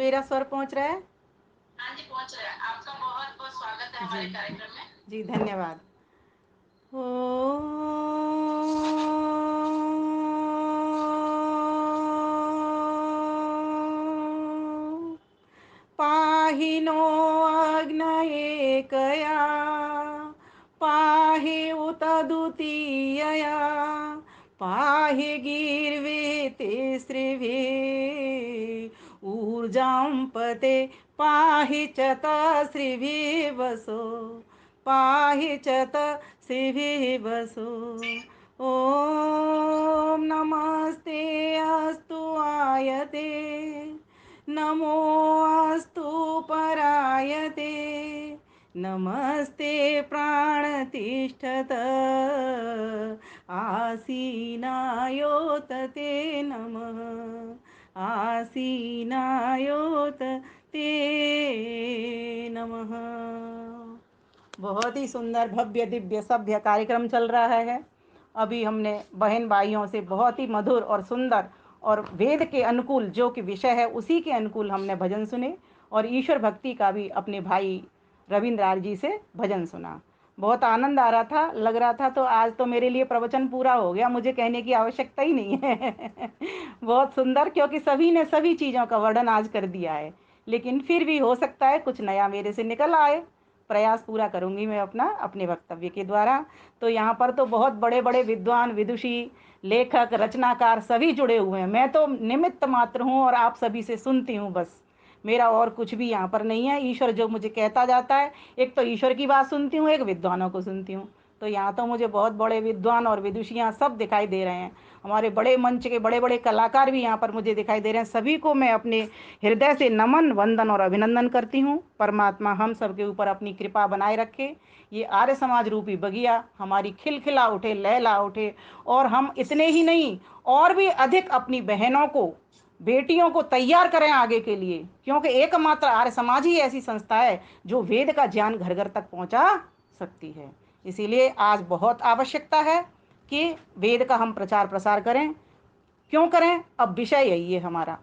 मेरा स्वर पहुंच रहा है? हाँ जी, पहुंच रहा है। आपका बहुत बहुत स्वागत है जी हमारे कार्यक्रम में। जी, धन्यवाद। ओ पाहि नो अग्नये कया, पाहि उत द्वितीयया, पाहि गीर्वे तिसृभिः ऊर्जां पते, पाहि च तस्रिभिः वसो, पाहि च तस्रिभिः वसो। ॐ नमस्ते अस्तु आयते, नमो अस्तु परायते, नमस्ते प्राणतिष्ठत आसीनायोत ते नमः, आसीनायोत ते नमः। बहुत ही सुंदर भव्य दिव्य सभ्य कार्यक्रम चल रहा है। अभी हमने बहन भाइयों से बहुत ही मधुर और सुंदर और वेद के अनुकूल जो कि विषय है उसी के अनुकूल हमने भजन सुने, और ईश्वर भक्ति का भी अपने भाई रविंद्र जी से भजन सुना। बहुत आनंद आ रहा था, लग रहा था तो आज तो मेरे लिए प्रवचन पूरा हो गया, मुझे कहने की आवश्यकता ही नहीं है। बहुत सुंदर, क्योंकि सभी ने सभी चीज़ों का वर्णन आज कर दिया है, लेकिन फिर भी हो सकता है कुछ नया मेरे से निकल आए। प्रयास पूरा करूंगी मैं अपना अपने वक्तव्य के द्वारा। तो यहाँ पर तो बहुत बड़े बड़े विद्वान, विदुषी, लेखक, रचनाकार सभी जुड़े हुए हैं। मैं तो निमित्त मात्र हूँ और आप सभी से सुनती हूँ बस। मेरा और कुछ भी यहाँ पर नहीं है। ईश्वर जो मुझे कहता जाता है, एक तो ईश्वर की बात सुनती हूँ, एक विद्वानों को सुनती हूँ। तो यहाँ तो मुझे बहुत बड़े विद्वान और विदुषियाँ सब दिखाई दे रहे हैं। हमारे बड़े मंच के बड़े बड़े कलाकार भी यहाँ पर मुझे दिखाई दे रहे हैं। सभी को मैं अपने हृदय से नमन, वंदन और अभिनंदन करती हूँ। परमात्मा हम सबके ऊपर अपनी कृपा बनाए रखे। ये आर्य समाज रूपी बगिया हमारी खिलखिला उठे, लहला उठे, और हम इतने ही नहीं और भी अधिक अपनी बहनों को, बेटियों को तैयार करें आगे के लिए, क्योंकि एकमात्र आर्य समाज ही ऐसी संस्था है जो वेद का ज्ञान घर घर तक पहुंचा सकती है। इसीलिए आज बहुत आवश्यकता है कि वेद का हम प्रचार प्रसार करें। क्यों करें? अब विषय यही है, हमारा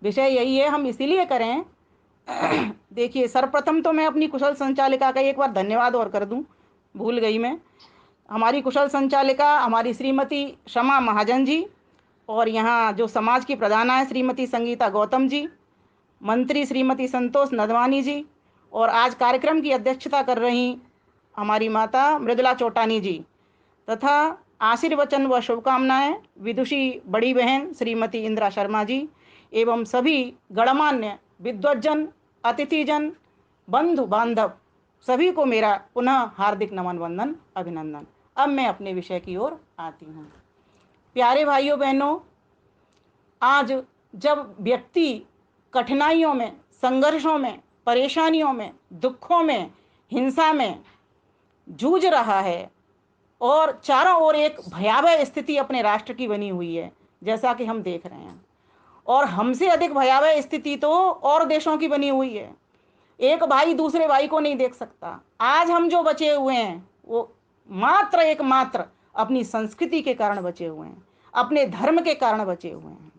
विषय यही है, हम इसीलिए करें। देखिए, सर्वप्रथम तो मैं अपनी कुशल संचालिका का एक बार धन्यवाद और कर दूं, भूल गई मैं। हमारी कुशल संचालिका हमारी श्रीमती शमा महाजन जी, और यहाँ जो समाज की प्रधाना है श्रीमती संगीता गौतम जी, मंत्री श्रीमती संतोष नदवानी जी, और आज कार्यक्रम की अध्यक्षता कर रही हमारी माता मृदुला चौटानी जी, तथा आशीर्वचन व शुभकामनाएं विदुषी बड़ी बहन श्रीमती इंदिरा शर्मा जी, एवं सभी गणमान्य विद्वज्जन, अतिथिजन, बंधु बांधव सभी को मेरा पुनः हार्दिक नमन, वंदन, अभिनंदन। अब मैं अपने विषय की ओर आती हूँ। प्यारे भाइयों बहनों, आज जब व्यक्ति कठिनाइयों में, संघर्षों में, परेशानियों में, दुखों में, हिंसा में जूझ रहा है, और चारों ओर एक भयावह स्थिति अपने राष्ट्र की बनी हुई है, जैसा कि हम देख रहे हैं, और हमसे अधिक भयावह स्थिति तो और देशों की बनी हुई है। एक भाई दूसरे भाई को नहीं देख सकता। आज हम जो बचे हुए हैं वो मात्र एक मात्र अपनी संस्कृति के कारण बचे हुए हैं, अपने धर्म के कारण बचे हुए हैं।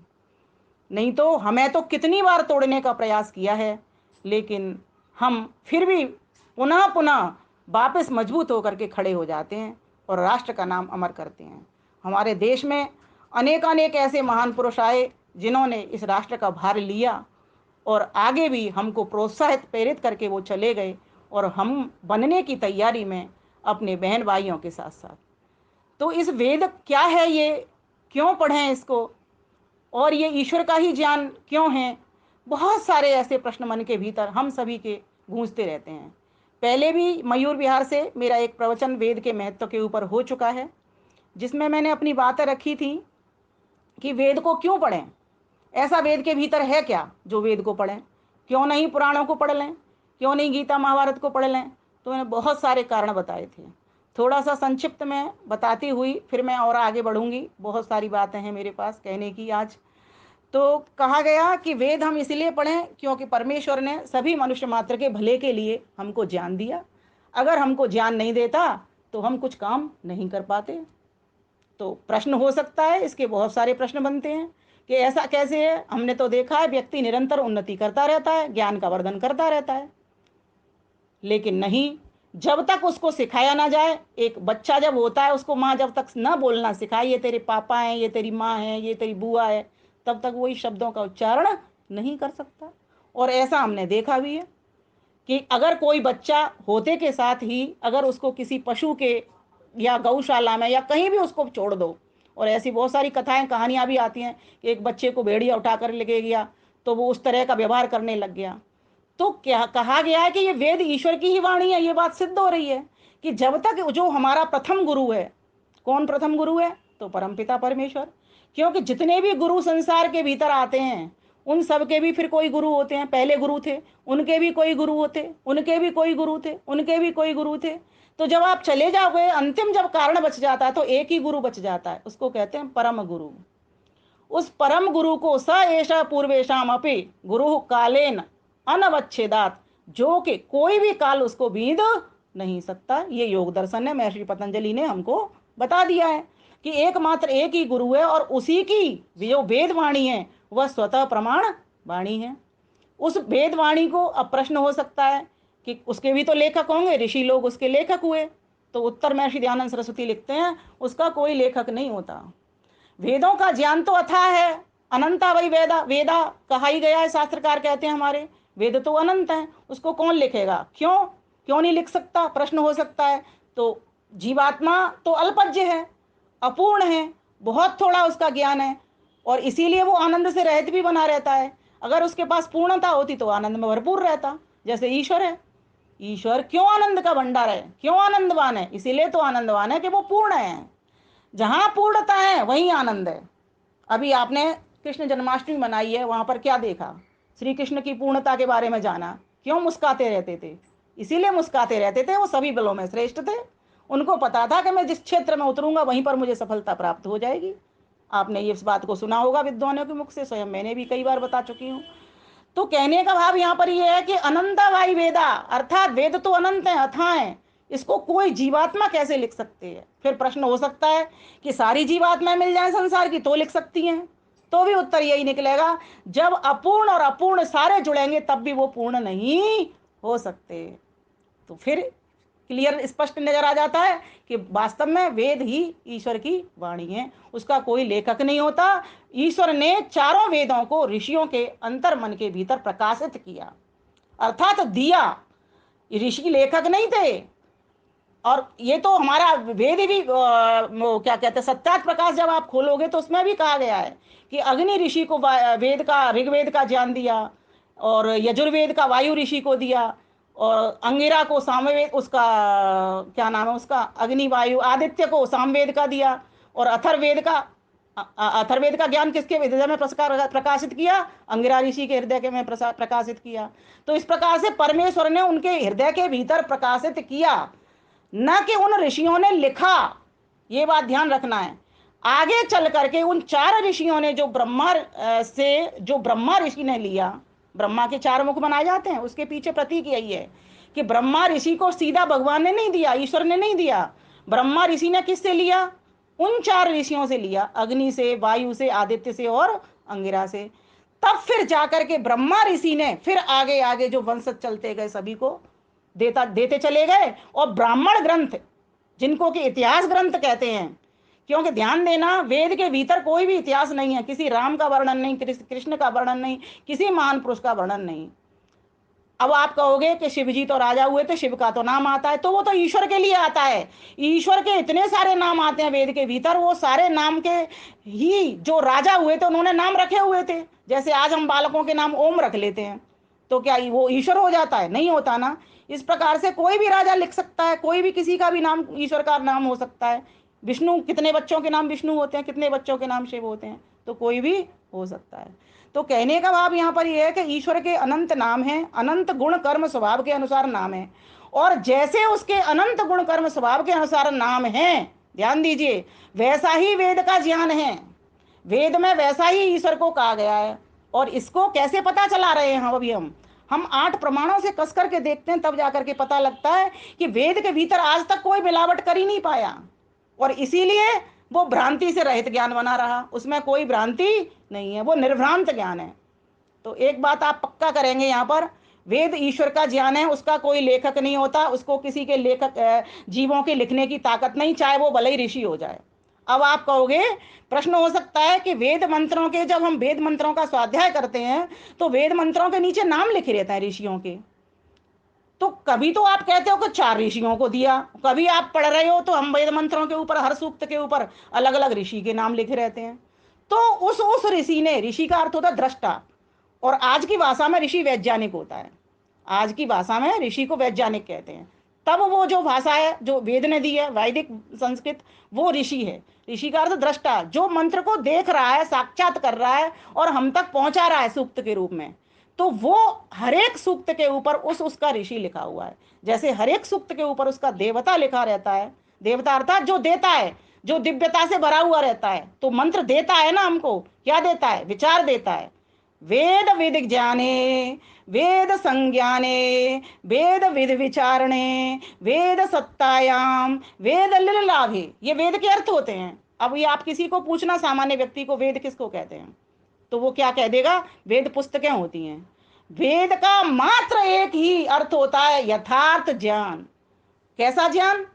नहीं तो हमें तो कितनी बार तोड़ने का प्रयास किया है, लेकिन हम फिर भी पुनः पुनः वापस मजबूत होकर के खड़े हो जाते हैं और राष्ट्र का नाम अमर करते हैं। हमारे देश में अनेकानेक ऐसे महान पुरुष आए जिन्होंने इस राष्ट्र का भार लिया, और आगे भी हमको प्रोत्साहित, प्रेरित करके वो चले गए, और हम बनने की तैयारी में अपने बहन भाइयों के साथ साथ। तो इस वेद क्या है, ये क्यों पढ़ें इसको, और ये ईश्वर का ही ज्ञान क्यों है? बहुत सारे ऐसे प्रश्न मन के भीतर हम सभी के गूंजते रहते हैं। पहले भी मयूर विहार से मेरा एक प्रवचन वेद के महत्व के ऊपर हो चुका है, जिसमें मैंने अपनी बातें रखी थी कि वेद को क्यों पढ़ें। ऐसा वेद के भीतर है क्या जो वेद को पढ़ें? क्यों नहीं पुराणों को पढ़ लें? क्यों नहीं गीता महाभारत को पढ़ लें? तो मैंने बहुत सारे कारण बताए थे। थोड़ा सा संक्षिप्त में बताती हुई फिर मैं और आगे बढ़ूंगी। बहुत सारी बातें हैं मेरे पास कहने की आज। तो कहा गया कि वेद हम इसलिए पढ़ें क्योंकि परमेश्वर ने सभी मनुष्य मात्र के भले के लिए हमको ज्ञान दिया। अगर हमको ज्ञान नहीं देता तो हम कुछ काम नहीं कर पाते। तो प्रश्न हो सकता है, इसके बहुत सारे प्रश्न बनते हैं कि ऐसा कैसे है। हमने तो देखा है व्यक्ति निरंतर उन्नति करता रहता है, ज्ञान का वर्धन करता रहता है, लेकिन नहीं, जब तक उसको सिखाया ना जाए। एक बच्चा जब होता है उसको माँ जब तक ना बोलना सिखाए, ये तेरे पापा हैं, ये तेरी माँ है, ये तेरी बुआ है, तब तक वही शब्दों का उच्चारण नहीं कर सकता। और ऐसा हमने देखा भी है कि अगर कोई बच्चा होते के साथ ही अगर उसको किसी पशु के या गौशाला में या कहीं भी उसको छोड़ दो, और ऐसी बहुत सारी कथाएं कहानियां भी आती हैं कि एक बच्चे को भेड़िया उठाकर लेके गया तो वो उस तरह का व्यवहार करने लग गया। तो क्या कहा गया है कि ये वेद ईश्वर की ही वाणी है। ये बात सिद्ध हो रही है कि जब तक जो हमारा प्रथम गुरु है, कौन प्रथम गुरु है, तो परमपिता परमेश्वर। क्योंकि जितने भी गुरु संसार के भीतर आते हैं उन सब के भी फिर कोई गुरु होते हैं। पहले गुरु थे, उनके भी कोई गुरु होते, उनके भी कोई गुरु थे, उनके भी कोई गुरु थे। तो जब आप चले जाओगे, अंतिम जब कारण बच जाता है तो एक ही गुरु बच जाता है, उसको कहते हैं परम गुरु। उस परम गुरु को स एषा पूर्वेशम अपि गुरु कालेन अनवच्छेदात, जो कि कोई भी काल उसको बींद नहीं सकता। ये योग दर्शन है, महर्षि पतंजलि ने हमको बता दिया है कि एकमात्र एक ही गुरु है और उसी की जो वेद वाणी है वह स्वतः प्रमाण वाणी है। उस वेद वाणी को अब प्रश्न हो सकता है कि उसके भी तो लेखक होंगे, ऋषि लोग उसके लेखक हुए। तो उत्तर महर्षि दयानंद सरस्वती लिखते हैं उसका कोई लेखक नहीं होता। वेदों का ज्ञान तो अथाह है, अनंता वही वेदा, वेदा कहा ही गया है, शास्त्रकार कहते हैं हमारे वेद तो अनंत हैं, उसको कौन लिखेगा, क्यों क्यों नहीं लिख सकता, प्रश्न हो सकता है। तो जीवात्मा तो अल्पज्य है, अपूर्ण है, बहुत थोड़ा उसका ज्ञान है, और इसीलिए वो आनंद से रहित भी बना रहता है। अगर उसके पास पूर्णता होती तो आनंद में भरपूर रहता, जैसे ईश्वर है। ईश्वर क्यों आनंद का भंडार है, क्यों आनंदवान है, इसीलिए तो आनंदवान है कि वो पूर्ण है। जहां पूर्णता है वहीं आनंद है। अभी आपने कृष्ण जन्माष्टमी मनाई है, वहां पर क्या देखा, श्री कृष्ण की पूर्णता के बारे में जाना। क्यों मुस्काते रहते थे, इसीलिए मुस्काते रहते थे, वो सभी बलों में श्रेष्ठ थे। उनको पता था कि मैं जिस क्षेत्र में उतरूंगा वहीं पर मुझे सफलता प्राप्त हो जाएगी। आपने इस बात को सुना होगा विद्वानों के मुख से, स्वयं मैंने भी कई बार बता चुकी हूँ। तो कहने का भाव यहाँ पर यह है कि अनंता वाई वेदा, अर्थात वेद तो अनंत है, अथाह है, इसको कोई जीवात्मा कैसे लिख सकते हैं। फिर प्रश्न हो सकता है कि सारी जीवात्माएं मिल जाएं संसार की तो लिख सकती हैं, तो भी उत्तर यही निकलेगा, जब अपूर्ण और अपूर्ण सारे जुड़ेंगे तब भी वो पूर्ण नहीं हो सकते। तो फिर क्लियर स्पष्ट नजर आ जाता है कि वास्तव में वेद ही ईश्वर की वाणी है, उसका कोई लेखक नहीं होता। ईश्वर ने चारों वेदों को ऋषियों के अंतर मन के भीतर प्रकाशित किया, अर्थात दिया। ऋषि लेखक नहीं थे। और ये तो हमारा वेद भी वो क्या कहते हैं, सत्यात प्रकाश जब आप खोलोगे तो उसमें भी कहा गया है कि अग्नि ऋषि को वेद का, ऋग्वेद का ज्ञान दिया, और यजुर्वेद का वायु ऋषि को दिया, और अंगिरा को सामवेद, उसका क्या नाम है उसका, अग्नि वायु आदित्य को सामवेद का दिया, और अथर्ववेद का अथर्ववेद का ज्ञान किसके हृदय में प्रकाशित किया, अंगिरा ऋषि के हृदय के में प्रकाशित किया। तो इस प्रकार से परमेश्वर ने उनके हृदय के भीतर प्रकाशित किया, न कि उन ऋषियों ने लिखा। ये बात ध्यान रखना है। आगे चल करके उन चार ऋषियों ने जो ब्रह्मा ऋषि ने लिया, ब्रह्मा के चार मुख बनाए जाते हैं, उसके पीछे प्रतीक यही है कि ब्रह्मा ऋषि को सीधा भगवान ने नहीं दिया, ईश्वर ने नहीं दिया। ब्रह्मा ऋषि ने किससे लिया, उन चार ऋषियों से लिया, अग्नि से, वायु से, आदित्य से और अंगिरा से। तब फिर जाकर के ब्रह्मा ऋषि ने फिर आगे आगे जो वंशज चलते गए सभी को देते चले गए। और ब्राह्मण ग्रंथ, जिनको कि इतिहास ग्रंथ कहते हैं, क्योंकि ध्यान देना वेद के भीतर कोई भी इतिहास नहीं है, किसी राम का वर्णन नहीं, कृष्ण का वर्णन नहीं, किसी महान पुरुष का वर्णन नहीं। अब आप कहोगे कि शिव जी तो राजा हुए थे, शिव का तो नाम आता है, तो वो तो ईश्वर के लिए आता है। ईश्वर के इतने सारे नाम आते हैं वेद के भीतर, वो सारे नाम के ही जो राजा हुए थे उन्होंने नाम रखे हुए थे। जैसे आज हम बालकों के नाम ओम रख लेते हैं, तो क्या वो ईश्वर हो जाता है, नहीं होता ना। इस प्रकार से कोई भी राजा लिख सकता है, कोई भी किसी का भी नाम ईश्वर का नाम हो सकता है। विष्णु, कितने बच्चों के नाम विष्णु होते हैं, कितने बच्चों के नाम शिव होते हैं, तो कोई भी हो सकता है। तो कहने का भाव यहाँ पर यह है कि ईश्वर के अनंत नाम है, अनंत गुण कर्म स्वभाव के अनुसार नाम है, और जैसे उसके अनंत गुण कर्म स्वभाव के अनुसार नाम है, ध्यान दीजिए, वैसा ही वेद का ज्ञान है। वेद में वैसा ही ईश्वर को कहा गया है। और इसको कैसे पता चला रहे हैं अभी हम 8 प्रमाणों से कस करके देखते हैं, तब जाकर के पता लगता है कि वेद के भीतर आज तक कोई मिलावट कर ही नहीं पाया। और इसीलिए वो भ्रांति से रहित ज्ञान बना रहा, उसमें कोई भ्रांति नहीं है, वो निर्भ्रांत ज्ञान है। तो एक बात आप पक्का करेंगे यहाँ पर, वेद ईश्वर का ज्ञान है, उसका कोई लेखक नहीं होता, उसको किसी के लेखक जीवों के लिखने की ताकत नहीं, चाहे वो भले ही ऋषि हो जाए। अब आप कहोगे, प्रश्न हो सकता है कि वेद मंत्रों के, जब हम वेद मंत्रों का स्वाध्याय करते हैं तो वेद मंत्रों के नीचे नाम लिखे रहते हैं ऋषियों के, तो कभी तो आप कहते हो कि 4 ऋषियों को दिया, कभी आप पढ़ रहे हो तो हम वेद मंत्रों के ऊपर, हर सूक्त के ऊपर अलग अलग ऋषि के नाम लिखे रहते हैं। तो उस ऋषि ने, ऋषि का अर्थ होता है दृष्टा, और आज की भाषा में ऋषि वैज्ञानिक होता है, आज की भाषा में ऋषि को वैज्ञानिक कहते हैं। तब वो जो भाषा है जो वेद ने दी है, वैदिक संस्कृत, वो ऋषि है। ऋषि का अर्थ दृष्टा, जो मंत्र को देख रहा है, साक्षात कर रहा है और हम तक पहुंचा रहा है सूक्त के रूप में। तो वो हरेक सूक्त के ऊपर उसका ऋषि लिखा हुआ है। जैसे हरेक सूक्त के ऊपर उसका देवता लिखा रहता है, देवता अर्थात जो देता है, जो दिव्यता से भरा हुआ रहता है। तो मंत्र देता है ना हमको, क्या देता है? विचार देता है। वेद विद ज्ञाने, वेद संज्ञाने, वेद विद विचारणे, वेद सत्तायाम, वेद लिल लाभे, ये वेद के अर्थ होते हैं। अब ये आप किसी को पूछना, सामान्य व्यक्ति को, वेद किसको कहते हैं, तो वो क्या कह देगा? वेद पुस्तकें होती हैं। वेद का मात्र एक ही अर्थ होता है, यथार्थ ज्ञान। कैसा ज्ञान?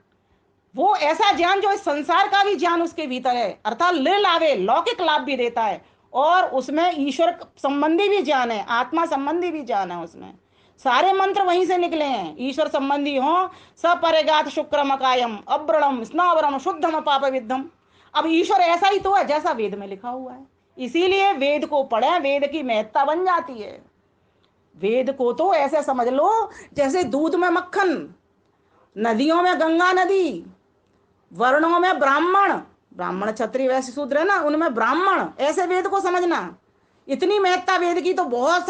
वो ऐसा ज्ञान जो इस संसार का भी ज्ञान उसके भीतर है, अर्थात ले लावे, लौकिक लाभ भी देता है, और उसमें ईश्वर संबंधी भी ज्ञान है, आत्मा संबंधी भी ज्ञान है। उसमें सारे मंत्र वहीं से निकले हैं, ईश्वर संबंधी हो। सपरिगात शुक्रमकायम अब्रणम स्नावरम शुद्धम पाप विद्धम। अब ईश्वर ऐसा ही तो है जैसा वेद में लिखा हुआ है, इसीलिए वेद को पढ़ें, वेद की महत्ता बन जाती है। वेद को तो ऐसे समझ लो जैसे दूध में मक्खन, नदियों में गंगा नदी, वर्णों में ब्राह्मण, ब्राह्मण क्षत्रिय वैश्य शूद्र है ना, उनमें ब्राह्मण, ऐसे वेद को समझना। इतनी महत्ता वेद की तो बहुत,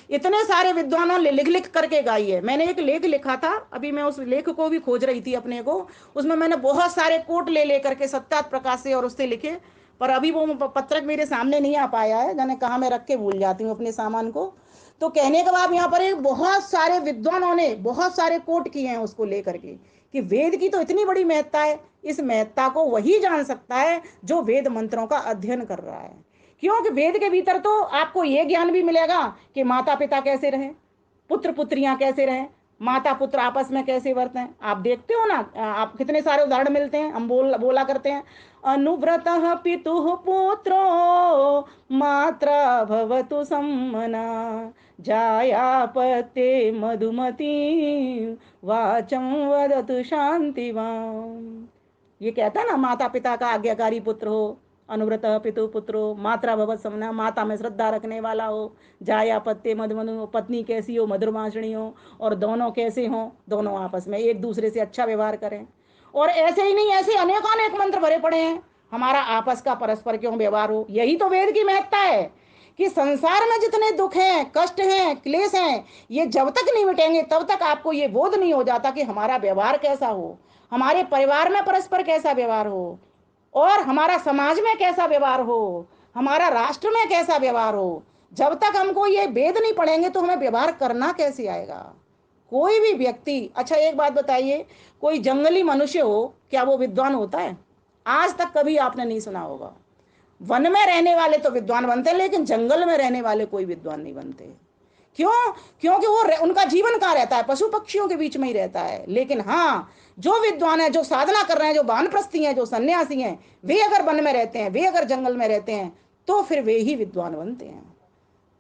इतने सारे विद्वानों ने लिख लिख करके गाई है। मैंने एक लेख लिखा था, अभी मैं उस लेख को भी खोज रही थी अपने को, उसमें मैंने बहुत सारे कोट ले लेकर के सत्यात प्रकाश से और उससे लिखे, पर अभी वो पत्रक मेरे सामने नहीं आ पाया है, मैंने कहाँ मैं रख के भूल जाती हूँ अपने सामान को। तो कहने के बाद यहाँ पर एक बहुत सारे विद्वानों ने बहुत सारे कोट किए हैं उसको लेकर के, कि वेद की तो इतनी बड़ी महत्ता है। इस महत्ता को वही जान सकता है जो वेद मंत्रों का अध्ययन कर रहा है, क्योंकि वेद के भीतर तो आपको यह ज्ञान भी मिलेगा कि माता पिता कैसे रहें, पुत्र पुत्रियां कैसे रहें, माता पुत्र आपस में कैसे वर्तें। आप देखते हो ना, आप कितने सारे उदाहरण मिलते हैं, हम बोला करते हैं, अनुव्रतः पितुः पुत्रो मात्रा भवतु सम्मना, जायापत्ये मधुमती वाचं वदतु शांतिवान। ये कहता है ना, माता पिता का आज्ञाकारी पुत्र हो, अनुव्रत पितु पुत्रो मात्रा भवत समना, माता में श्रद्धा रखने वाला हो, जाया पत्ते मधुमनु, पत्नी कैसी हो, मधुरभाषणी हो, और दोनों कैसे हो, दोनों आपस में एक दूसरे से अच्छा व्यवहार करें। और ऐसे ही नहीं, ऐसे अनेक मंत्र भरे पड़े हैं, हमारा आपस का परस्पर क्यों व्यवहार हो। यही तो वेद की महत्ता है, कि संसार में जितने दुख हैं, कष्ट हैं, क्लेश हैं, ये जब तक नहीं मिटेंगे तब तक आपको ये बोध नहीं हो जाता कि हमारा व्यवहार कैसा हो, हमारे परिवार में परस्पर कैसा व्यवहार हो, और हमारा समाज में कैसा व्यवहार हो, हमारा राष्ट्र में कैसा व्यवहार हो। जब तक हमको ये वेद नहीं पढ़ेंगे तो हमें व्यवहार करना कैसे आएगा? कोई भी व्यक्ति, अच्छा एक बात बताइए, कोई जंगली मनुष्य हो, क्या वो विद्वान होता है? आज तक कभी आपने नहीं सुना होगा। वन में रहने वाले तो विद्वान बनते हैं, लेकिन जंगल में रहने वाले कोई विद्वान नहीं बनते। क्यों? क्योंकि वो उनका जीवन कहाँ रहता है? पशु पक्षियों के बीच में ही रहता है। लेकिन हाँ, जो विद्वान है, जो साधना कर रहे हैं, जो वानप्रस्थी हैं, जो सन्यासी हैं, वे अगर वन में रहते हैं, वे अगर जंगल में रहते हैं, तो फिर वे ही विद्वान बनते हैं।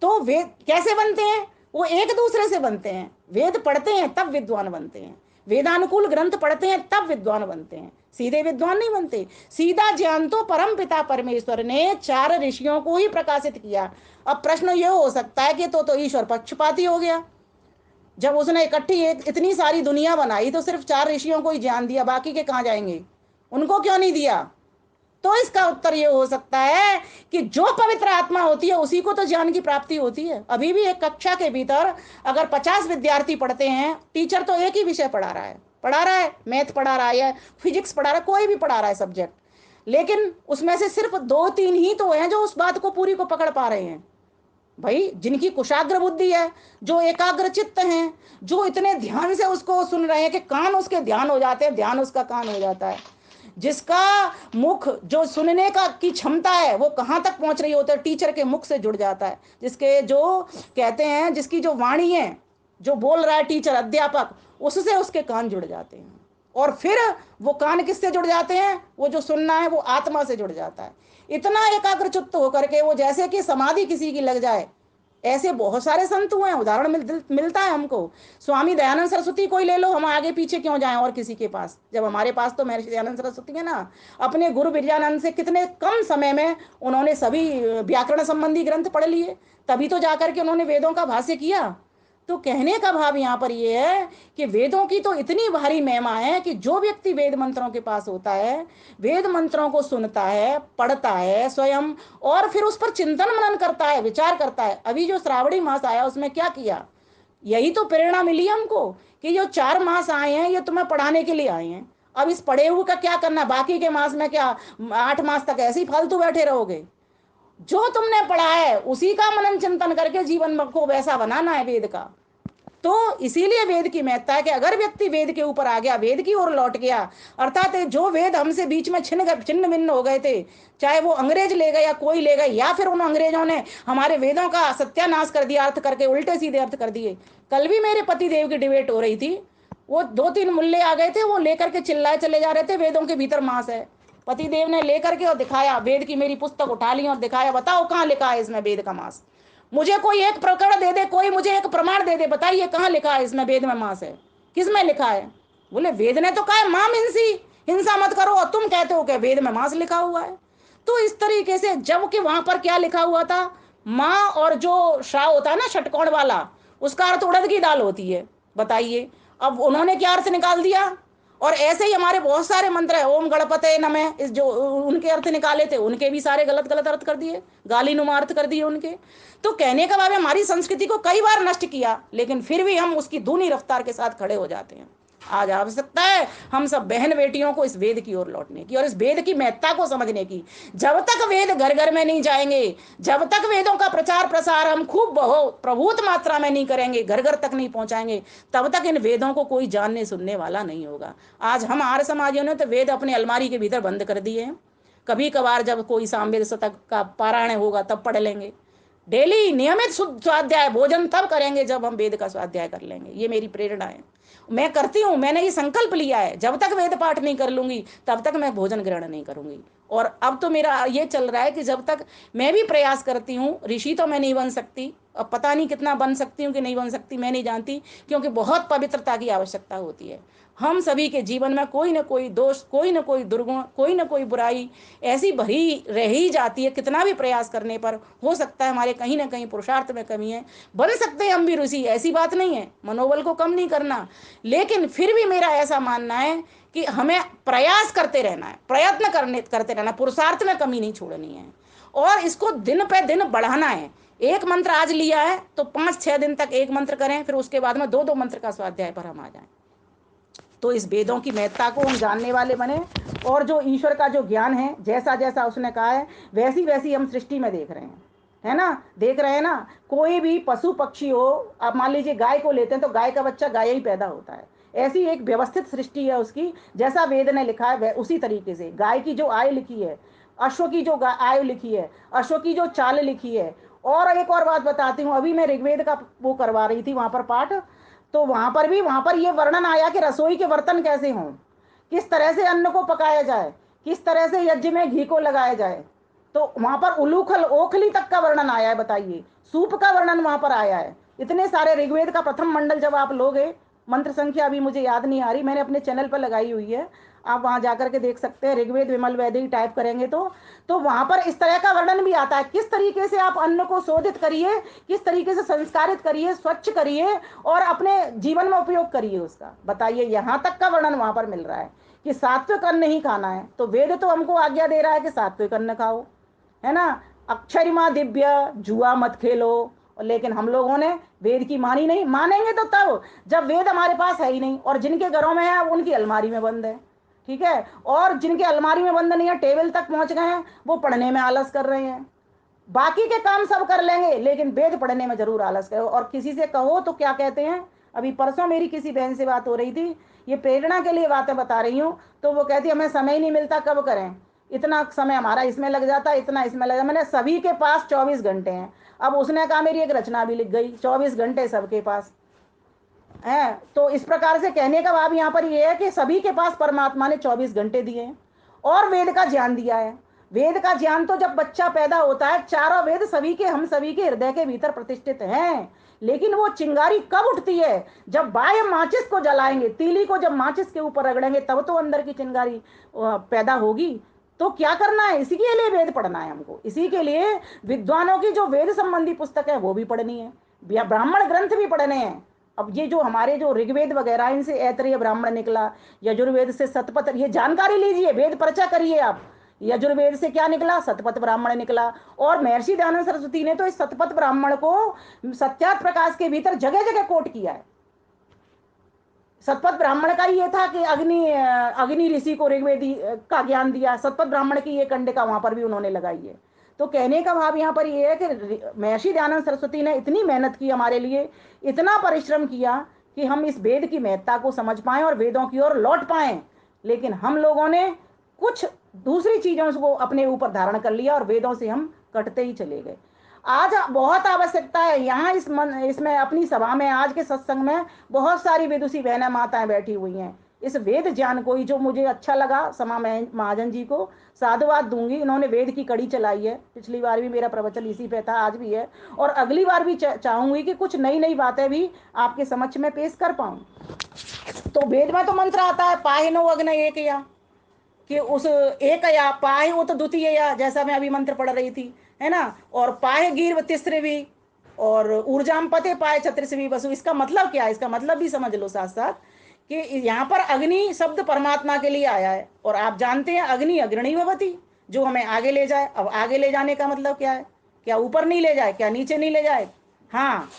तो वे कैसे बनते हैं? वो एक दूसरे से बनते हैं। वेद पढ़ते हैं तब विद्वान बनते हैं, वेदानुकूल ग्रंथ पढ़ते हैं तब विद्वान बनते हैं, सीधे विद्वान नहीं बनते। सीधा ज्ञान तो परम पिता परमेश्वर ने 4 ऋषियों को ही प्रकाशित किया। अब प्रश्न ये हो सकता है कि तो ईश्वर पक्षपाती हो गया, जब उसने इकट्ठी इतनी सारी दुनिया बनाई तो सिर्फ 4 ऋषियों को ही ज्ञान दिया, बाकी के कहाँ जाएंगे? उनको क्यों नहीं दिया? तो इसका उत्तर ये हो सकता है कि जो पवित्र आत्मा होती है उसी को तो ज्ञान की प्राप्ति होती है। अभी भी एक कक्षा के भीतर अगर 50 विद्यार्थी पढ़ते हैं, टीचर तो एक ही विषय पढ़ा रहा है, मैथ पढ़ा रहा है, फिजिक्स पढ़ा रहा है, कोई भी पढ़ा रहा है सब्जेक्ट, लेकिन उसमें से सिर्फ 2-3 ही तो हैं जो उस बात को पूरी को पकड़ पा रहे हैं। भाई, जिनकी कुशाग्र बुद्धि है, जो एकाग्र चित्त हैं, जो इतने ध्यान से उसको सुन रहे हैं कि कान उसके ध्यान हो जाते हैं, ध्यान उसका कान हो जाता है, जिसका मुख जो सुनने का की क्षमता है वो कहाँ तक पहुंच रही होती है, टीचर के मुख से जुड़ जाता है। जिसके जो कहते हैं जिसकी जो वाणी है, जो बोल रहा है टीचर अध्यापक, उससे उसके कान जुड़ जाते हैं। और फिर वो कान किससे जुड़ जाते हैं, वो जो सुनना है वो आत्मा से जुड़ जाता है। इतना एकाग्र चित्त होकर के वो जैसे कि समाधि किसी की लग जाए। ऐसे बहुत सारे संत हुए हैं, उदाहरण मिलता है हमको। स्वामी दयानंद सरस्वती को ही ले लो, हम आगे पीछे क्यों जाएं और किसी के पास, जब हमारे पास तो महर्षि दयानंद सरस्वती है ना। अपने गुरु विजयानंद से कितने कम समय में उन्होंने सभी व्याकरण संबंधी ग्रंथ पढ़ लिए, तभी तो जाकर के उन्होंने वेदों का भाष्य किया। तो कहने का भाव यहाँ पर ये है कि वेदों की तो इतनी भारी महिमा है कि जो व्यक्ति वेद मंत्रों के पास होता है, वेद मंत्रों को सुनता है, पढ़ता है स्वयं, और फिर उस पर चिंतन मनन करता है, विचार करता है। अभी जो श्रावणी मास आया उसमें क्या किया, यही तो प्रेरणा मिली हमको कि जो 4 मास आए हैं ये तुम्हें पढ़ाने के लिए आए हैं। अब इस पढ़े हुए का क्या करना, बाकी के मास में क्या 8 मास तक ऐसे ही फालतू बैठे रहोगे। जो तुमने पढ़ा है उसी का मनन चिंतन करके जीवन को वैसा बनाना है वेद का। तो इसीलिए वेद की महत्ता है कि अगर व्यक्ति वेद के ऊपर आ गया, वेद की ओर लौट गया, अर्थात जो वेद हमसे बीच में छिन्न भिन्न हो गए थे, चाहे वो अंग्रेज ले गए या कोई ले गए, या फिर उन अंग्रेजों ने हमारे वेदों का सत्यानाश कर दिया, अर्थ करके उल्टे सीधे अर्थ कर दिए। कल भी मेरे पति देव की डिबेट हो रही थी, वो 2-3 मुल्ले आ गए थे, वो लेकर के चिल्लाए चले जा रहे थे वेदों के भीतर मांस है। पति देव ने लेकर के और दिखाया, वेद की मेरी पुस्तक उठा ली और दिखाया, बताओ कहाँ लिखा है इसमें वेद का मांस। मुझे कोई एक प्रकरण दे दे, कोई मुझे एक प्रमाण दे दे, बताइए कहाँ लिखा है इसमें वेद में मांस है, किस में लिखा है। बोले वेद ने तो कहा है मां हिंसी, हिंसा मत करो, और तुम कहते हो कि वेद में मांस लिखा हुआ है। तो इस तरीके से जबकि वहां पर क्या लिखा हुआ था, मां, और जो शाह होता है ना षटकोण वाला, उसका अर्थ उड़द की दाल होती है। बताइए अब उन्होंने क्या अर्थ निकाल दिया। और ऐसे ही हमारे बहुत सारे मंत्र है, ओम गणपते नमः, इस जो उनके अर्थ निकाले थे उनके भी सारे गलत गलत अर्थ कर दिए, गाली नुमा अर्थ कर दिए उनके। तो कहने का भाव है हमारी संस्कृति को कई बार नष्ट किया, लेकिन फिर भी हम उसकी दूनी रफ्तार के साथ खड़े हो जाते हैं। आज आवश्यकता है हम सब बहन बेटियों को इस वेद की ओर लौटने की और इस वेद की महत्ता को समझने की। जब तक वेद घर घर में नहीं जाएंगे, जब तक वेदों का प्रचार प्रसार हम खूब प्रभुत मात्रा में नहीं करेंगे, घर घर तक नहीं पहुंचाएंगे, तब तक इन वेदों को कोई जानने सुनने वाला नहीं होगा। आज हम आर्य समाजियों ने तो वेद अपने अलमारी के भीतर बंद कर दिए हैं। कभी कभार जब कोई सामवेद शतक का पारायण होगा तब पढ़ लेंगे। डेली नियमित शुद्ध स्वाध्याय भोजन तब करेंगे जब हम वेद का स्वाध्याय कर लेंगे। ये मेरी प्रेरणा है, मैं करती हूँ, मैंने ये संकल्प लिया है, जब तक वेद पाठ नहीं कर लूंगी तब तक मैं भोजन ग्रहण नहीं करूंगी। और अब तो मेरा ये चल रहा है कि जब तक मैं भी प्रयास करती हूँ, ऋषि तो मैं नहीं बन सकती, अब पता नहीं कितना बन सकती हूँ कि नहीं बन सकती मैं नहीं जानती, क्योंकि बहुत पवित्रता की आवश्यकता होती है। हम सभी के जीवन में कोई ना कोई दोष, कोई ना कोई दुर्गुण, कोई ना कोई बुराई ऐसी भरी रह ही जाती है। कितना भी प्रयास करने पर हो सकता है हमारे कहीं ना कहीं पुरुषार्थ में कमी है, बन सकते हैं हम भी ऋषि, ऐसी बात नहीं है, मनोबल को कम नहीं करना। लेकिन फिर भी मेरा ऐसा मानना है कि हमें प्रयास करते रहना है, प्रयत्न करते रहना, पुरुषार्थ में कमी नहीं छोड़नी है और इसको दिन पे दिन बढ़ाना है। एक मंत्र आज लिया है तो 5-6 दिन तक एक मंत्र करें, फिर उसके बाद में 2-2 मंत्र का स्वाध्याय पर हम आ जाएं। तो इस वेदों की महत्ता को हम जानने वाले बने और जो ईश्वर का जो ज्ञान है, जैसा जैसा उसने कहा है वैसी वैसी हम सृष्टि में देख रहे हैं, है ना, देख रहे हैं ना। कोई भी पशु पक्षी हो, आप मान लीजिए गाय को लेते हैं तो गाय का बच्चा गाय ही पैदा होता है। ऐसी एक व्यवस्थित सृष्टि है उसकी, जैसा वेद ने लिखा है उसी तरीके से गाय की जो आयु लिखी है, अश्व की जो आयु लिखी है, अश्व की जो चाल लिखी है। और एक और बात बताती हूँ, अभी मैं ऋग्वेद का वो करवा रही थी वहां पर पाठ, तो वहां पर यह वर्णन आया कि रसोई के बर्तन कैसे हों, किस तरह से अन्न को पकाया जाए, किस तरह से यज्ञ में घी को लगाया जाए। तो वहां पर उलूखल ओखली तक का वर्णन आया है, बताइए, सूप का वर्णन वहां पर आया है। इतने सारे ऋग्वेद का प्रथम मंडल जब आप लोगे, मंत्र संख्या अभी मुझे याद नहीं आ रही, मैंने अपने चैनल पर लगाई हुई है, आप वहां जाकर के देख सकते हैं, ऋग्वेद विमल वैदिक टाइप करेंगे तो वहां पर इस तरह का वर्णन भी आता है, किस तरीके से आप अन्न को शोधित करिए, किस तरीके से संस्कारित करिए, स्वच्छ करिए और अपने जीवन में उपयोग करिए उसका। बताइए, यहां तक का वर्णन वहां पर मिल रहा है कि सात्विक अन्न ही खाना है। तो वेद तो हमको आज्ञा दे रहा है कि सात्विक अन्न खाओ, है ना, अक्षरिमा दिव्य, जुआ मत खेलो। लेकिन हम लोगों ने वेद की मानी नहीं। मानेंगे तो तब जब वेद हमारे पास है ही नहीं, और जिनके घरों में है उनकी अलमारी में बंद है, ठीक है, और जिनके अलमारी में बंद नहीं है, टेबल तक पहुंच गए हैं, वो पढ़ने में आलस कर रहे हैं। बाकी के काम सब कर लेंगे लेकिन वेद पढ़ने में जरूर आलस करो। और किसी से कहो तो क्या कहते हैं, अभी परसों मेरी किसी बहन से बात हो रही थी, ये प्रेरणा के लिए बातें बता रही हूँ, तो वो कहती हमें समय ही नहीं मिलता, कब करें, इतना समय हमारा इसमें लग जाता है, इतना इसमें लग जाता। मैंने सभी के पास 24 घंटे हैं। अब उसने कहा मेरी एक रचना भी लिख गई, 24 घंटे सबके पास है। तो इस प्रकार से कहने का भाव यहाँ पर ये है कि सभी के पास परमात्मा ने 24 घंटे दिए हैं और वेद का ज्ञान दिया है। वेद का ज्ञान तो जब बच्चा पैदा होता है, चारों वेद सभी के, हम सभी के हृदय के भीतर प्रतिष्ठित हैं, लेकिन वो चिंगारी कब उठती है, जब बाह्य माचिस को जलाएंगे, तीली को जब माचिस के ऊपर रगड़ेंगे, तब तो अंदर की चिंगारी पैदा होगी। तो क्या करना है, इसी के लिए वेद पढ़ना है हमको, इसी के लिए विद्वानों की जो वेद संबंधी पुस्तक है वो भी पढ़नी है, या ब्राह्मण ग्रंथ भी पढ़ने हैं। अब ये जो हमारे जो ऋग्वेद वगैरह, इनसे ऐतरेय ब्राह्मण निकला, यजुर्वेद से सतपथ, ये जानकारी लीजिए, वेद पर्चा करिए आप। यजुर्वेद से क्या निकला, सतपथ ब्राह्मण निकला। और महर्षि दयानंद सरस्वती ने तो इस सतपथ ब्राह्मण को सत्यार्थ प्रकाश के भीतर जगह जगह कोट किया है। सतपथ ब्राह्मण का ये था कि अग्नि ऋषि को ऋग्वेदी का ज्ञान दिया, सतपथ ब्राह्मण की ये कंडिका वहां पर भी उन्होंने लगाई है। तो कहने का भाव यहाँ पर ये है कि महर्षि दयानंद सरस्वती ने इतनी मेहनत की हमारे लिए, इतना परिश्रम किया कि हम इस वेद की महत्ता को समझ पाए और वेदों की ओर लौट पाए। लेकिन हम लोगों ने कुछ दूसरी चीजों को अपने ऊपर धारण कर लिया और वेदों से हम कटते ही चले गए। आज बहुत आवश्यकता है यहाँ इसमें अपनी सभा में, आज के सत्संग में बहुत सारी विदुषी बहनें माताएं बैठी हुई हैं। इस वेद ज्ञान को ही, जो मुझे अच्छा लगा, समा महाजन जी को साधुवाद दूंगी, इन्होंने वेद की कड़ी चलाई है। पिछली बार भी मेरा प्रवचन इसी पे था, आज भी है, और अगली बार भी चाहूंगी कि कुछ नई नई बातें भी आपके समक्ष में पेश कर पाऊं। तो वेद में तो मंत्र आता है, पाहिनो अग्न एक या, कि उस एक या पाहे वो तो द्वितीय या, जैसा मैं अभी मंत्र पढ़ रही थी, है ना। और पाहे गिर तिसृवी, और ऊर्जाम पते पाए छत्रिसवी वसु। इसका मतलब क्या है, इसका मतलब भी समझ लो साथ साथ, कि यहाँ पर अग्नि शब्द परमात्मा के लिए आया है। और आप जानते हैं अग्नि अग्रणी भवती, जो हमें आगे ले जाए। अब आगे ले जाने का मतलब क्या है, क्या ऊपर नहीं ले जाए, क्या नीचे नहीं ले जाए, हाँ,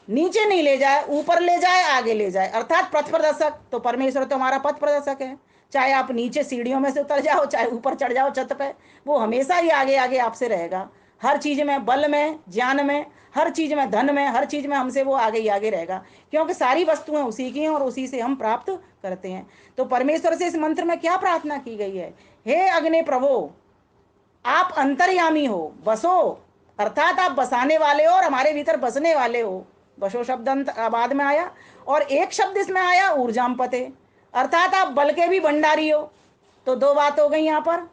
नीचे नहीं ले जाए, ऊपर ले जाए, आगे ले जाए, अर्थात पथ प्रदर्शक। तो परमेश्वर तो हमारा पथ प्रदर्शक है। चाहे आप नीचे सीढ़ियों में से उतर जाओ, चाहे ऊपर चढ़ जाओ छत पे, वो हमेशा ही आगे आगे आपसे रहेगा। हर चीज में, बल में, ज्ञान में, हर चीज में, धन में, हर चीज में हमसे वो आगे ही आगे रहेगा, क्योंकि सारी वस्तुएं उसी की हैं और उसी से हम प्राप्त करते हैं। तो परमेश्वर से इस मंत्र में क्या प्रार्थना की गई है, हे अग्नि प्रभो, आप अंतर्यामी हो, बसो, अर्थात आप बसाने वाले हो और हमारे भीतर बसने वाले हो। बसो शब्द अंत बाद में आया, और एक शब्द इसमें आया ऊर्जाम पते, अर्थात आप बल के भी भंडारी हो। तो दो बात हो गई यहाँ पर,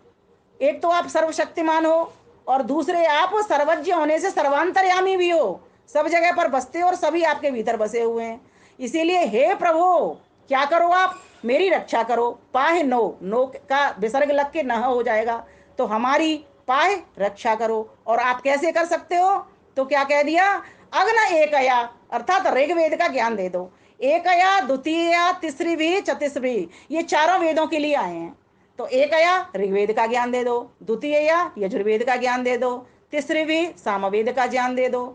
एक तो आप सर्वशक्तिमान हो, और दूसरे आप सर्वज्ञ होने से सर्वांतर्यामी भी हो, सब जगह पर बसते हो और सभी आपके भीतर बसे हुए हैं। इसीलिए हे प्रभु, क्या करो आप, मेरी रक्षा करो। पाहे नो, नो का विसर्ग लग के न हो जाएगा, तो हमारी पाए रक्षा करो। और आप कैसे कर सकते हो, तो क्या कह दिया, अग्न एकया, अर्थात ऋग्वेद का ज्ञान दे दो। एकया, द्वितीय, तीसरी भी, चतुर्थी, ये चारों वेदों के लिए आए हैं। तो एक या ऋग्वेद का ज्ञान दे दो, द्वितीय या यजुर्वेद का ज्ञान दे दो, तीसरी भी सामवेद का ज्ञान दे दो,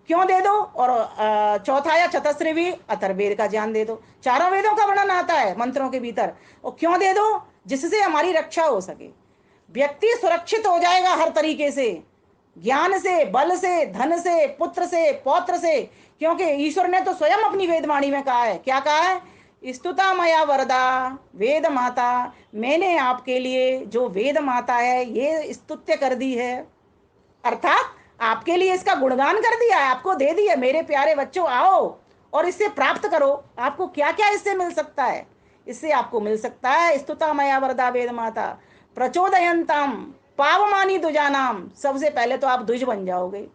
क्यों दे दो, और चौथा या चतुर्थी भी अथर्ववेद का ज्ञान दे दो। चारों वेदों का वर्णन आता है मंत्रों के भीतर, और क्यों दे दो, जिससे हमारी रक्षा हो सके, व्यक्ति सुरक्षित हो जाएगा हर तरीके से, ज्ञान से, बल से, धन से, पुत्र से, पौत्र से। क्योंकि ईश्वर ने तो स्वयं अपनी वेदवाणी में कहा है, क्या कहा है, स्तुता मया वरदा वेद माता, मैंने आपके लिए जो वेद माता है ये स्तुत्य कर दी है, अर्थात आपके लिए इसका गुणगान कर दिया है, आपको दे दिया, मेरे प्यारे बच्चों आओ और इससे प्राप्त करो। आपको क्या क्या इससे मिल सकता है, इससे आपको मिल सकता है स्तुता मया वरदा वेद माता प्रचोदयंताम पावमानी दुजानाम। सबसे पहले तो आप द्विज बन जाओगे,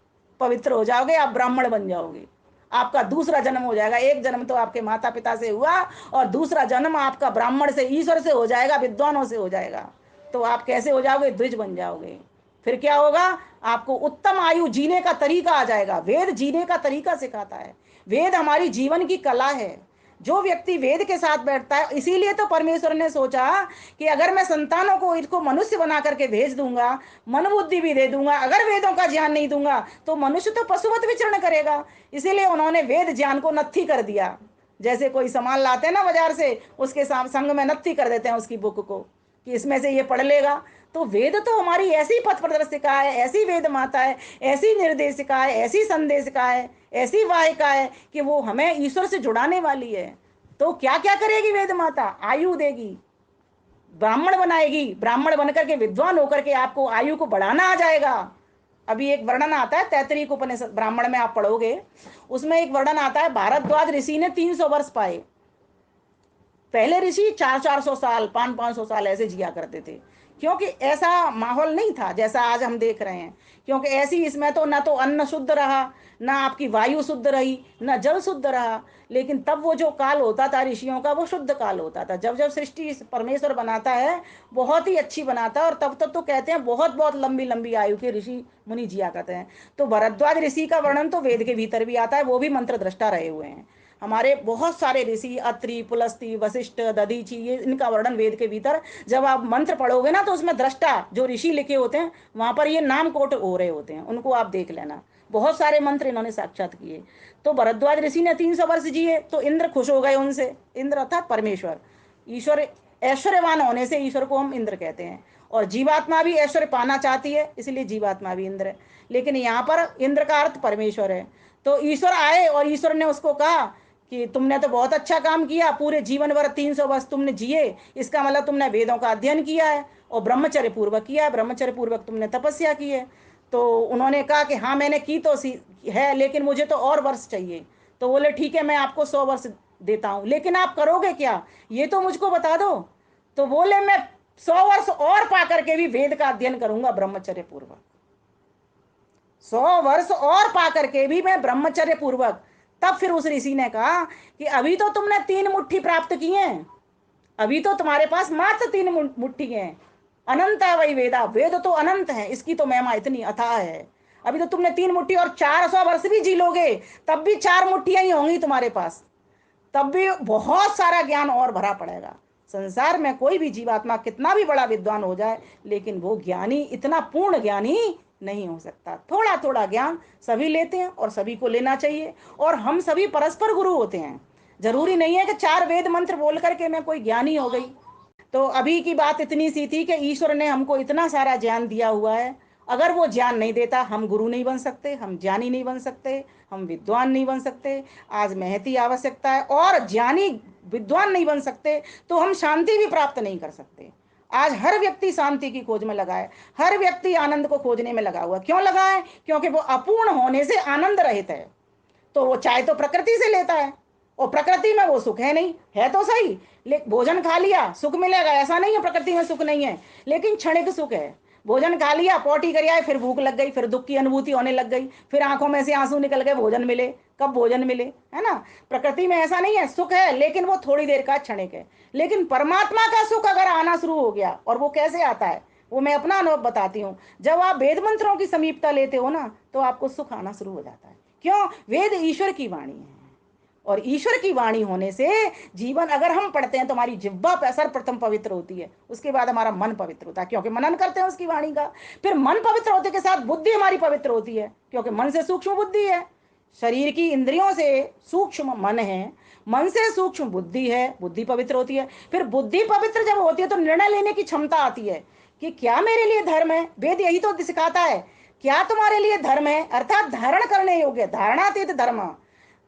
पवित्र हो जाओगे, आप ब्राह्मण बन जाओगे, आपका दूसरा जन्म हो जाएगा। एक जन्म तो आपके माता पिता से हुआ, और दूसरा जन्म आपका ब्राह्मण से, ईश्वर से हो जाएगा, विद्वानों से हो जाएगा। तो आप कैसे हो जाओगे, द्विज बन जाओगे। फिर क्या होगा, आपको उत्तम आयु जीने का तरीका आ जाएगा। वेद जीने का तरीका सिखाता है, वेद हमारी जीवन की कला है। जो व्यक्ति वेद के साथ बैठता है, इसीलिए तो परमेश्वर ने सोचा कि अगर मैं संतानों को इसको मनुष्य बना करके भेज दूंगा, मन बुद्धि भी दे दूंगा, अगर वेदों का ज्ञान नहीं दूंगा तो मनुष्य तो पशुवत विचरण करेगा। इसीलिए उन्होंने वेद ज्ञान को नत्थी कर दिया। जैसे कोई सामान लाते हैं ना बाजार से, उसके संग में नत्थी कर देते हैं उसकी बुक को, कि इसमें से ये पढ़ लेगा। तो वेद तो हमारी ऐसी पथ प्रदर्शिका है, ऐसी वेद माता है, ऐसी निर्देशिका है, ऐसी संदेशिका है, ऐसी वाहिका है कि वो हमें ईश्वर से जुड़ाने वाली है। तो क्या क्या करेगी वेद माता? आयु देगी, ब्राह्मण बनाएगी, ब्राह्मण बनकर के विद्वान होकर के आपको आयु को बढ़ाना आ जाएगा। अभी एक वर्णन आता है तैतरीक उपनिषद ब्राह्मण में, आप पढ़ोगे उसमें एक वर्णन आता है, भारद्वाज ऋषि ने 300 वर्ष पाए। पहले ऋषि 400-400 साल, 500-500 साल ऐसे जिया करते थे, क्योंकि ऐसा माहौल नहीं था जैसा आज हम देख रहे हैं। क्योंकि ऐसी इसमें तो ना तो अन्न शुद्ध रहा, ना आपकी वायु शुद्ध रही, ना जल शुद्ध रहा। लेकिन तब वो जो काल होता था ऋषियों का, वो शुद्ध काल होता था। जब जब सृष्टि परमेश्वर बनाता है बहुत ही अच्छी बनाता है, और तब तब तो कहते हैं बहुत बहुत लंबी लंबी आयु के ऋषि मुनि जिया करते हैं। तो भरद्वाज ऋषि का वर्णन तो वेद के भीतर भी आता है, वो भी मंत्र दृष्टा रहे हुए हैं। हमारे बहुत सारे ऋषि अत्रि, पुलस्ती, वशिष्ठ, दधीची, ये इनका वर्णन वेद के भीतर जब आप मंत्र पढ़ोगे ना, तो उसमें दृष्टा जो ऋषि लिखे होते हैं वहां पर ये नाम कोट हो रहे होते हैं, उनको आप देख लेना। बहुत सारे मंत्र इन्होंने साक्षात किए। तो भरद्वाज ऋषि ने 300 वर्ष जिए, तो इंद्र खुश हो गए उनसे। इंद्र अर्थात परमेश्वर, ईश्वर। ऐश्वर्यवान होने से ईश्वर को हम इंद्र कहते हैं। और जीवात्मा भी ऐश्वर्य पाना चाहती है, इसलिए जीवात्मा भी इंद्र है। लेकिन यहाँ पर इंद्र का अर्थ परमेश्वर है। तो ईश्वर आए और ईश्वर ने उसको कहा कि तुमने तो बहुत अच्छा काम किया, पूरे जीवन भर 300 वर्ष तुमने जिए, इसका मतलब तुमने वेदों का अध्ययन किया है और ब्रह्मचर्य पूर्वक किया है, ब्रह्मचर्य पूर्वक तुमने तपस्या की है। तो उन्होंने कहा कि हाँ मैंने की तो है, लेकिन मुझे तो और वर्ष चाहिए। तो बोले ठीक है, मैं आपको 100 वर्ष देता हूँ, लेकिन आप करोगे क्या ये तो मुझको बता दो। तो बोले मैं 100 वर्ष और पा करके भी वेद का अध्ययन करूंगा ब्रह्मचर्य पूर्वक। 100 वर्ष और पा करके भी मैं ब्रह्मचर्य पूर्वक। तब फिर उस ऋषि ने कहा कि अभी तो तुमने 3 मुट्ठी प्राप्त की हैं, अभी तो तुम्हारे पास मात्र 3 मुट्ठी हैं। अनंत है वही वेदा, वेद तो अनंत है, इसकी तो महिमा इतनी अथाह है। अभी तो तुमने 3 मुट्ठी, और 400 वर्ष भी जी लोगे तब भी 4 मुट्ठियां ही होंगी तुम्हारे पास, तब भी बहुत सारा ज्ञान और भरा पड़ेगा। संसार में कोई भी जीवात्मा कितना भी बड़ा विद्वान हो जाए, लेकिन वो ज्ञानी इतना पूर्ण ज्ञानी नहीं हो सकता। थोड़ा थोड़ा ज्ञान सभी लेते हैं और सभी को लेना चाहिए, और हम सभी परस्पर गुरु होते हैं। जरूरी नहीं है कि 4 वेद मंत्र बोल करके मैं कोई ज्ञानी हो गई। तो अभी की बात इतनी सी थी कि ईश्वर ने हमको इतना सारा ज्ञान दिया हुआ है। अगर वो ज्ञान नहीं देता, हम गुरु नहीं बन सकते, हम ज्ञानी नहीं बन सकते, हम विद्वान नहीं बन सकते। आज महती आवश्यकता है, और ज्ञानी विद्वान नहीं बन सकते तो हम शांति भी प्राप्त नहीं कर सकते। आज हर व्यक्ति शांति की खोज में लगा है, हर व्यक्ति आनंद को खोजने में लगा हुआ। क्यों लगा है? क्योंकि वो अपूर्ण होने से आनंद रहित है। तो वो चाहे तो प्रकृति से लेता है, और प्रकृति में वो सुख है नहीं, है तो सही, लेकिन भोजन खा लिया सुख मिलेगा ऐसा नहीं है, प्रकृति में सुख नहीं है, लेकिन क्षणिक सुख है। भोजन खा लिया, पोटी कर आए, फिर भूख लग गई, फिर दुख की अनुभूति होने लग गई, फिर आंखों में से आंसू निकल गए, भोजन मिले, कब भोजन मिले, है ना। प्रकृति में ऐसा नहीं है, सुख है लेकिन वो थोड़ी देर का, क्षणिक है। लेकिन परमात्मा का सुख अगर आना शुरू हो गया, और वो कैसे आता है वो मैं अपना अनुभव बताती हूँ। जब आप वेद मंत्रों की समीपता लेते हो ना, तो आपको सुख आना शुरू हो जाता है। क्यों? वेद ईश्वर की वाणी है, और ईश्वर की वाणी होने से जीवन अगर हम पढ़ते हैं तो हमारी जिह्वा पर सर्वप्रथम पवित्र होती है, उसके बाद हमारा मन पवित्र होता है, क्योंकि मनन करते हैं उसकी वाणी का। फिर मन पवित्र होते के साथ बुद्धि हमारी पवित्र होती है, क्योंकि मन से सूक्ष्म बुद्धि है। शरीर की इंद्रियों से सूक्ष्म मन है, मन से सूक्ष्म बुद्धि है, बुद्धि पवित्र होती है। फिर बुद्धि पवित्र जब होती है तो निर्णय लेने की क्षमता आती है कि क्या मेरे लिए धर्म है। वेद यही तो सिखाता है, क्या तुम्हारे लिए धर्म है, अर्थात धारण करने योग्य, धारणातीत धर्म।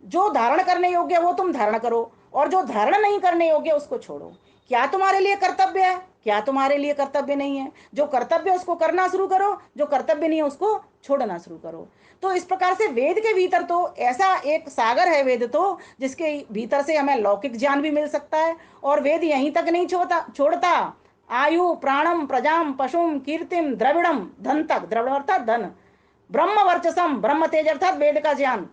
जो धारण करने योग्य है वो तुम धारण करो, और जो धारण नहीं करने योग्य उसको छोड़ो। क्या तुम्हारे लिए कर्तव्य है, क्या तुम्हारे लिए कर्तव्य नहीं है। जो कर्तव्य है उसको करना शुरू करो, जो कर्तव्य नहीं है उसको छोड़ना शुरू करो। तो इस प्रकार से वेद के भीतर तो ऐसा एक सागर है वेद तो, जिसके भीतर से हमें लौकिक ज्ञान भी मिल सकता है। और वेद यहीं तक नहीं छोड़ता, आयु प्राणम प्रजाम पशुम कीर्तिम द्रविड़म धन तक, द्रविड़ अर्थात धन, ब्रह्म वर्चसम ब्रह्म तेज अर्थात वेद का ज्ञान,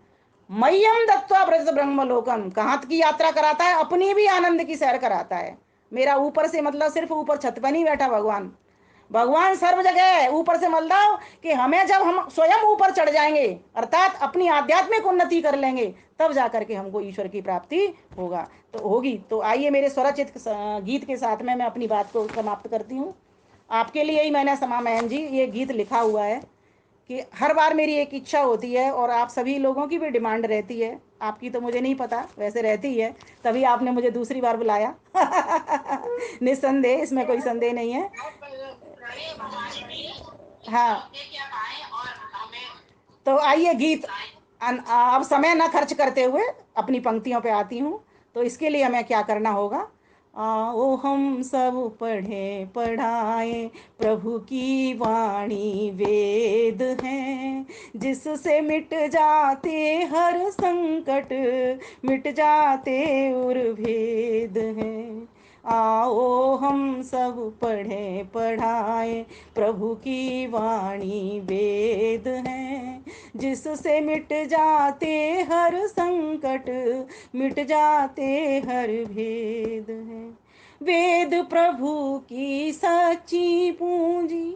मह्यम दत्वा ब्रज ब्रह्मलोकम, कहाँ की यात्रा कराता है, अपनी भी आनंद की सैर कराता है। मेरा ऊपर से मतलब सिर्फ ऊपर छत पर नहीं बैठा भगवान, भगवान सर्व जगह है। ऊपर से मतलब कि हमें जब हम स्वयं ऊपर चढ़ जाएंगे, अर्थात अपनी आध्यात्मिक उन्नति कर लेंगे, तब जाकर के हमको ईश्वर की प्राप्ति होगा, तो होगी। तो आइए मेरे स्वरचित गीत के साथ में मैं अपनी बात को समाप्त करती हूँ। आपके लिए ही मैंने समा महन जी ये गीत लिखा हुआ है कि हर बार मेरी एक इच्छा होती है, और आप सभी लोगों की भी डिमांड रहती है, आपकी तो मुझे नहीं पता, वैसे रहती है, तभी आपने मुझे दूसरी बार बुलाया। निस्संदेह, इसमें कोई संदेह नहीं है। बड़े भवानी जी, हाँ, चाहते कि आप आए और हमें तो आइए गीत सुनाएं। अब समय ना खर्च करते हुए अपनी पंक्तियों पे आती हूँ। तो इसके लिए हमें क्या करना होगा? आओ हम सब पढ़ें पढ़ाएं प्रभु की वाणी वेद है, जिससे मिट जाते हर संकट, मिट जाते उर भेद हैं। आओ हम सब पढ़ें पढ़ाएं प्रभु की वाणी वेद है, जिससे मिट जाते हर संकट, मिट जाते हर भेद है। वेद प्रभु की सच्ची पूंजी,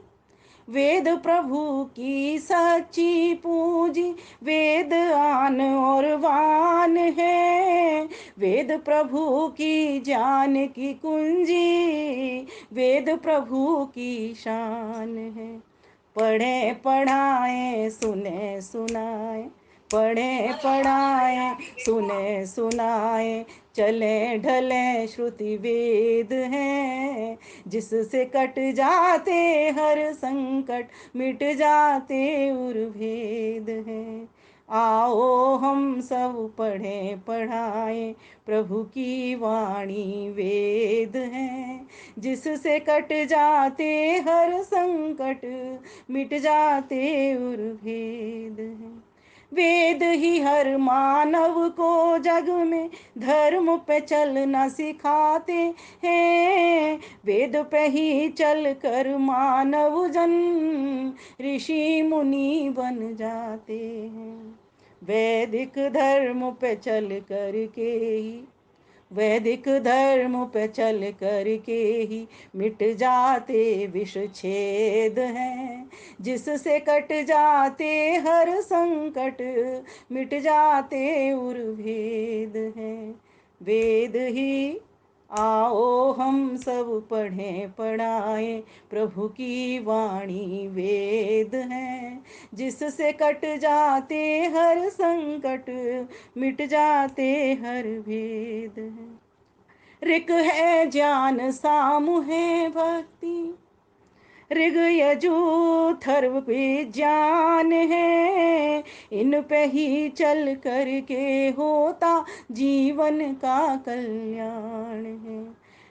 वेद प्रभु की सच्ची पूंजी, वेद आन और वान है, वेद प्रभु की जान की कुंजी, वेद प्रभु की शान है। पढ़ें पढ़ाएं सुने सुनाएं, पढ़ें पढ़ाएं सुने सुनाएं, चलें ढलें श्रुति वेद हैं, जिससे कट जाते हर संकट, मिट जाते उर भेद हैं। आओ हम सब पढ़ें पढ़ाएं प्रभु की वाणी वेद है, जिससे कट जाते हर संकट, मिट जाते उर भेद हैं। वेद ही हर मानव को जग में धर्म पे चलना सिखाते हैं, वेद पे ही चल कर मानव जन ऋषि मुनि बन जाते हैं। वैदिक धर्म पे चल कर के ही, वैदिक धर्म पे चल कर के ही मिट जाते विष छेद हैं, जिससे कट जाते हर संकट, मिट जाते उर भेद हैं। वेद ही आओ हम सब पढ़ें पढ़ाएं प्रभु की वाणी वेद है, जिससे कट जाते हर संकट, मिट जाते हर भेद है। ऋक है ज्ञान साम है भक्ति, ऋग यजु थर्व विज्ञान है, इन पे ही चल कर के होता जीवन का कल्याण है।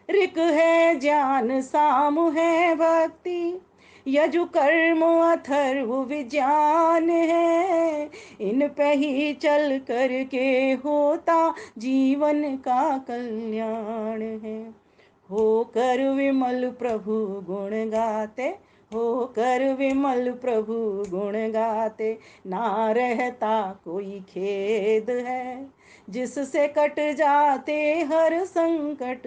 ऋक है ज्ञान साम है भक्ति, यजु कर्म अथर्व विज्ञान है, इन पे ही चल कर के होता जीवन का कल्याण है। होकर विमल प्रभु गुण गाते, होकर विमल प्रभु गुण गाते, ना रहता कोई खेद है, जिससे कट जाते हर संकट,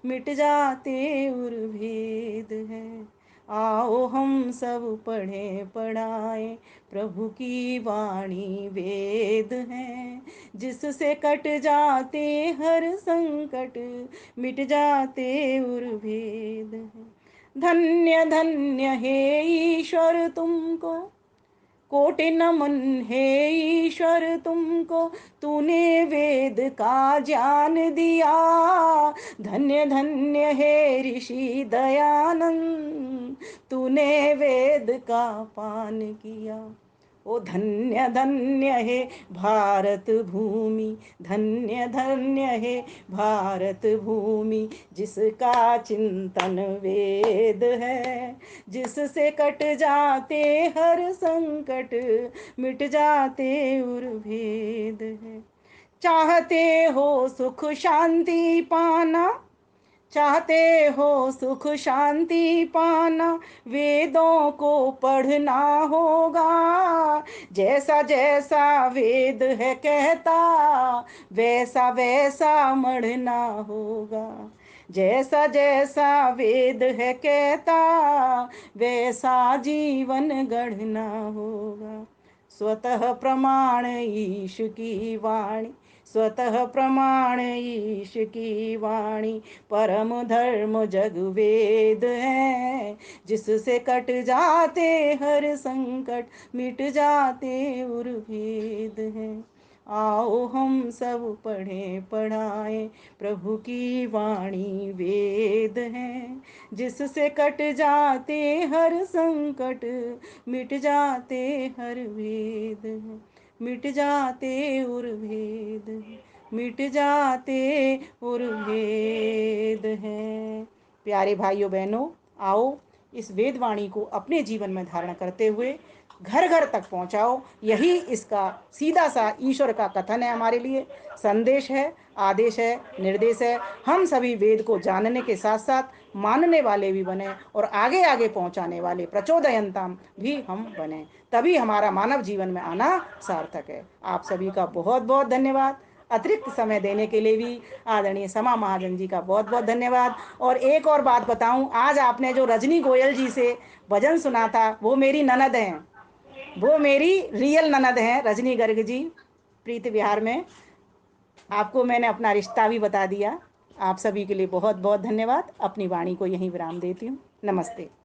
मिट जाते उर भेद है। आओ हम सब पढ़ें पढ़ाएं प्रभु की वाणी वेद है, जिससे कट जाते हर संकट, मिट जाते उर भेद हैं। धन्य धन्य है ईश्वर तुमको, कोटि नमन है ईश्वर तुमको, तूने वेद का ज्ञान दिया, धन्य धन्य है ऋषि दयानंद, तूने वेद का पान किया। ओ धन्य धन्य है भारत भूमि, धन्य धन्य है भारत भूमि, जिसका चिंतन वेद है, जिससे कट जाते हर संकट, मिट जाते उर भेद है। चाहते हो सुख शांति पाना, चाहते हो सुख शांति पाना, वेदों को पढ़ना होगा, जैसा जैसा वेद है कहता, वैसा वैसा मढ़ना होगा, जैसा जैसा वेद है कहता, वैसा जीवन गढ़ना होगा। स्वतः प्रमाण ईश की वाणी, स्वतः प्रमाण ईश की वाणी, परम धर्म जग वेद है, जिससे कट जाते हर संकट, मिट जाते उर भेद है। आओ हम सब पढ़ें पढ़ाएं, प्रभु की वाणी वेद है, जिससे कट जाते हर संकट, मिट जाते हर भेद है, मिट जाते और भेद है, मिट जाते और भेद है। प्यारे भाइयों बहनों, आओ इस वेद वाणी को अपने जीवन में धारण करते हुए घर घर तक पहुंचाओ। यही इसका सीधा सा ईश्वर का कथन है, हमारे लिए संदेश है, आदेश है, निर्देश है। हम सभी वेद को जानने के साथ साथ मानने वाले भी बने और आगे आगे पहुंचाने वाले प्रचोदयंताम भी हम बने, तभी हमारा मानव जीवन में आना सार्थक है। आप सभी का बहुत बहुत धन्यवाद। अतिरिक्त समय देने के लिए भी आदरणीय समा महाजन जी का बहुत बहुत धन्यवाद। और एक और बात बताऊं, आज आपने जो रजनी गोयल जी से भजन सुना था, वो मेरी ननद हैं, वो मेरी रियल ननद हैं, रजनी गर्ग जी, प्रीति विहार में। आपको मैंने अपना रिश्ता भी बता दिया। आप सभी के लिए बहुत बहुत धन्यवाद। अपनी वाणी को यहीं विराम देती हूँ। नमस्ते।